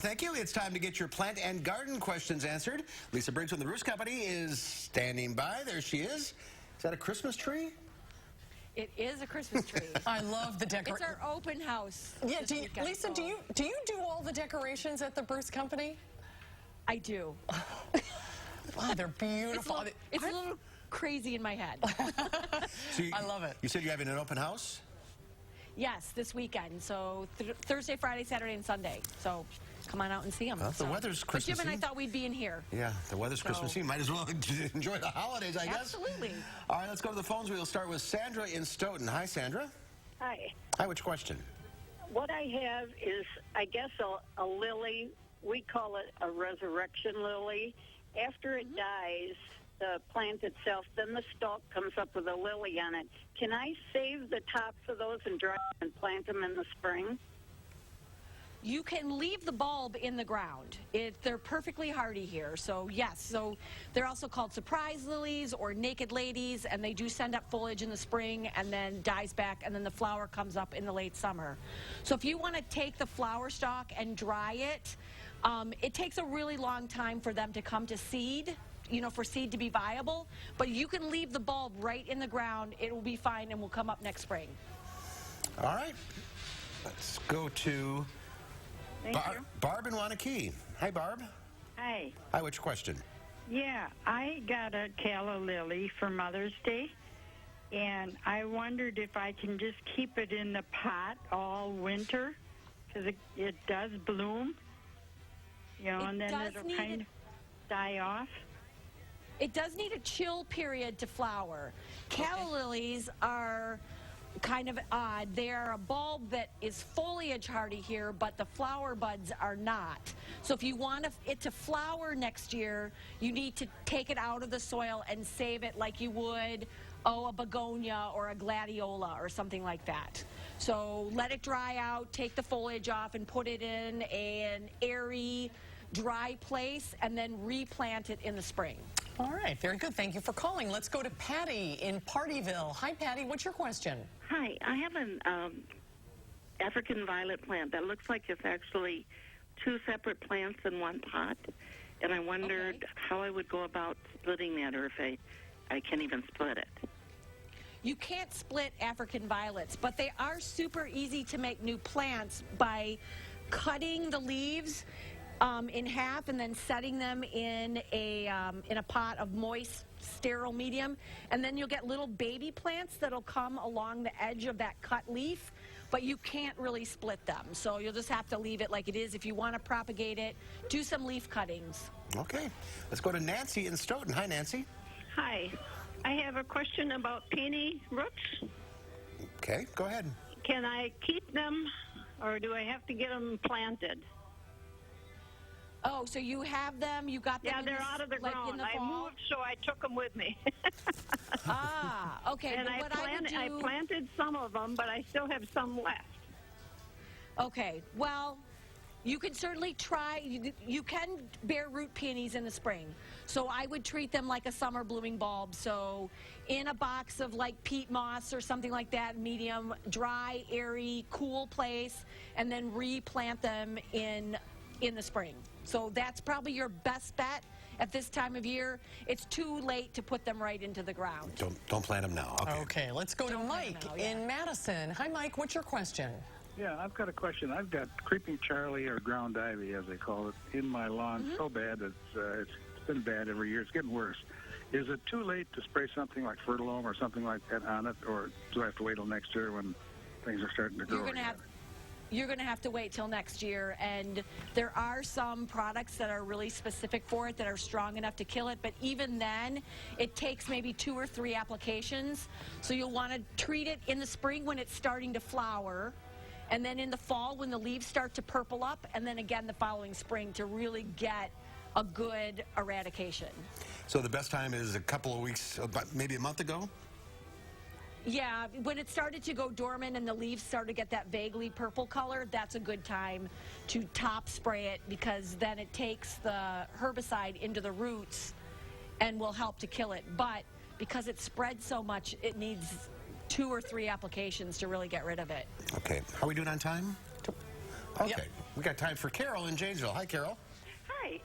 Thank you. It's time to get your plant and garden questions answered. Lisa Briggs from the Roost Company is standing by. There she is. Is that a Christmas tree? It is a Christmas tree. I love the decoration. It's our open house. Yeah, Lisa, do you do all the decorations at the Briggs Company? I do. Wow, they're beautiful. It's a little crazy in my head. So I love it. You said you're having an open house? Yes, this weekend. So Thursday, Friday, Saturday, and Sunday. So come on out and see them. Well, the weather's Christmassy. But Jim and I thought we'd be in here. Yeah, the weather's Christmassy. Might as well enjoy the holidays, I guess. Absolutely. All right, let's go to the phones. We'll start with Sandra in Stoughton. Hi, Sandra. Hi. Hi, which question? What I have is, I guess, a lily. We call it a resurrection lily. After it dies, the plant itself, then the stalk comes up with a lily on it. Can I save the tops of those and dry and plant them in the spring? You can leave the bulb in the ground. They're perfectly hardy here. So yes, so they're also called surprise lilies or naked ladies, and they do send up foliage in the spring and then dies back, and then the flower comes up in the late summer. So if you want to take the flower stalk and dry it, it takes a really long time for them to come to seed, for seed to be viable, but you can leave the bulb right in the ground. It will be fine and will come up next spring. All right. Let's go to Barb in Wanakee. Hi, Barb. Hi. Hi, which question? Yeah, I got a calla lily for Mother's Day, and I wondered if I can just keep it in the pot all winter, because it does bloom, and then it'll kind of die off. It does need a chill period to flower. Calla lilies are kind of odd. They're a bulb that is foliage hardy here, but the flower buds are not. So if you want it to flower next year, you need to take it out of the soil and save it like you would, a begonia or a gladiola or something like that. So let it dry out, take the foliage off, and put it in an airy, dry place, and then replant it in the spring. All right, very good. Thank you for calling. Let's go to Patty in Partyville. Hi, Patty. What's your question? Hi. I have an African violet plant that looks like it's actually two separate plants in one pot, and I wondered how I would go about splitting that, or if I can even split it. You can't split African violets, but they are super easy to make new plants by cutting the leaves in half and then setting them in a pot of moist, sterile medium, and then you'll get little baby plants that'll come along the edge of that cut leaf, but you can't really split them. So you'll just have to leave it like it is. If you want to propagate it, do some leaf cuttings. Okay. Let's go to Nancy in Stoughton. Hi, Nancy. Hi. I have a question about peony roots. Okay, go ahead. Can I keep them, or do I have to get them planted? Oh, so you have them, you got them Yeah, they're out of the ground. in the I fall? moved, so I took them with me. Okay. And I planted some of them, but I still have some left. Okay, well, you can certainly try. You can bear root peonies in the spring. So I would treat them like a summer blooming bulb. So in a box of like peat moss or something like that, medium, dry, airy, cool place, and then replant them in the spring. So that's probably your best bet at this time of year. It's too late to put them right into the ground. Don't plant them now. Okay, let's go to Mike in Madison. Hi, Mike. What's your question? Yeah, I've got a question. I've got creeping Charlie, or ground ivy, as they call it, in my lawn so bad that it's been bad every year. It's getting worse. Is it too late to spray something like Fertilome or something like that on it, or do I have to wait till next year when things are starting to grow again? You're going to have to wait till next year, and there are some products that are really specific for it that are strong enough to kill it, but even then, it takes maybe 2 or 3 applications. So you'll want to treat it in the spring when it's starting to flower, and then in the fall when the leaves start to purple up, and then again the following spring to really get a good eradication. So the best time is a couple of weeks, maybe a month ago? Yeah, when it started to go dormant and the leaves started to get that vaguely purple color, that's a good time to top spray it, because then it takes the herbicide into the roots and will help to kill it. But because it spreads so much, it needs 2 or 3 applications to really get rid of it. Okay. How are we doing on time? Okay. Yep. We got time for Carol in Janesville. Hi, Carol. Hi.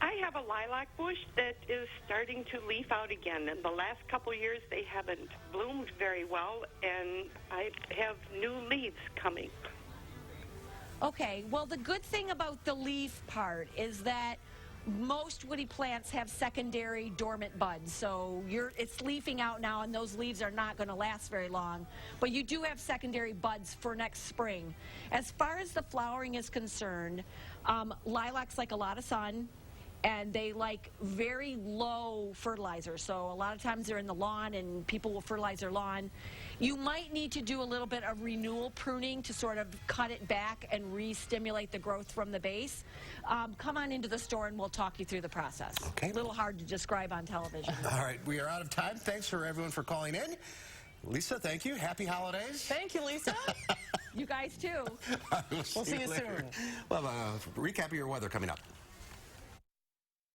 I have a lilac bush that is starting to leaf out again. In the last couple of years, they haven't bloomed very well, and I have new leaves coming. Okay, well, the good thing about the leaf part is that most woody plants have secondary dormant buds, so it's leafing out now, and those leaves are not going to last very long. But you do have secondary buds for next spring. As far as the flowering is concerned, lilacs like a lot of sun, and they like very low fertilizer. So a lot of times they're in the lawn and people will fertilize their lawn. You might need to do a little bit of renewal pruning to sort of cut it back and re-stimulate the growth from the base. Come on into the store and we'll talk you through the process. Okay. A little hard to describe on television. All right, we are out of time. Thanks for everyone for calling in. Lisa, thank you. Happy holidays. Thank you, Lisa. You guys too. We'll see you later. soon. We'll have a recap of your weather coming up.